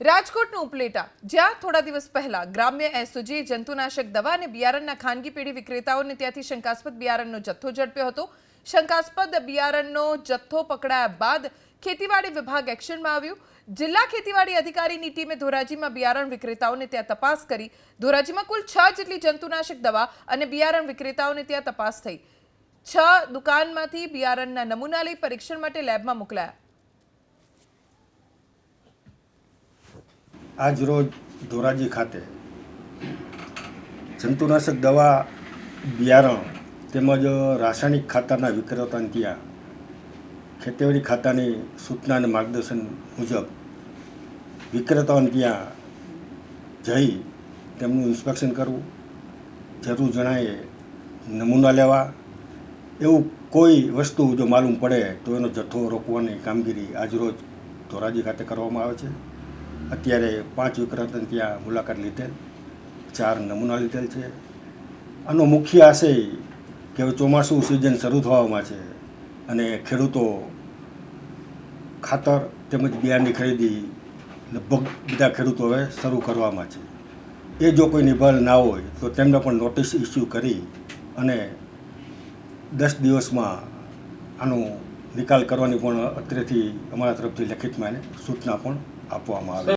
રાજકોટનું ઉપલેટા જ્યાં થોડા દિવસ પહેલા ગ્રામ્ય એસઓજી જંતુનાશક દવા અને બિયારણના ખાનગી પેઢી વિક્રેતાઓને ત્યાંથી શંકાસ્પદ બિયારણનો જથ્થો ઝડપ્યો હતો। શંકાસ્પદ બિયારણનો જથ્થો પકડાયા બાદ ખેતીવાડી વિભાગ એક્શનમાં આવ્યું। જિલ્લા ખેતીવાડી અધિકારીની ટીમે ધોરાજીમાં બિયારણ વિક્રેતાઓને ત્યાં તપાસ કરી। ધોરાજીમાં કુલ 6 જેટલી જંતુનાશક દવા અને બિયારણ વિક્રેતાઓને ત્યાં તપાસ થઈ। 6 દુકાનમાંથી બિયારણના નમૂના લઈ પરીક્ષણ માટે લેબમાં મોકલાયા। આજ રોજ ધોરાજી ખાતે જંતુનાશક દવા બિયારણ તેમજ રાસાયણિક ખાતરના વિક્રેતાને ત્યાં ખેતીવાડી ખાતાની સૂચના અને માર્ગદર્શન મુજબ વિક્રેતાઓને ત્યાં જઈ તેમનું ઇન્સ્પેક્શન કરવું, જરૂર જણાયે નમૂના લેવા, એવું કોઈ વસ્તુ જો માલુમ પડે તો એનો જથ્થો રોકવાની કામગીરી આજરોજ ધોરાજી ખાતે કરવામાં આવે છે। અત્યારે 5 વિક્રેતાને ત્યાં મુલાકાત લીધેલ, 4 નમૂના લીધેલ છે। આનો મુખ્ય આશય કે હવે ચોમાસું સિઝન શરૂ થવામાં છે અને ખેડૂતો ખાતર તેમજ બિયારણની ખરીદી લગભગ બધા ખેડૂતો હવે શરૂ કરવામાં છે। એ જો કોઈ નિભાલ ના હોય તો તેમને પણ નોટિસ ઇસ્યુ કરી અને 10 દિવસમાં આનો નિકાલ કરવાની પણ અત્રેથી અમારા તરફથી લેખિતમાં એને સૂચના પણ આપવામાં આવે।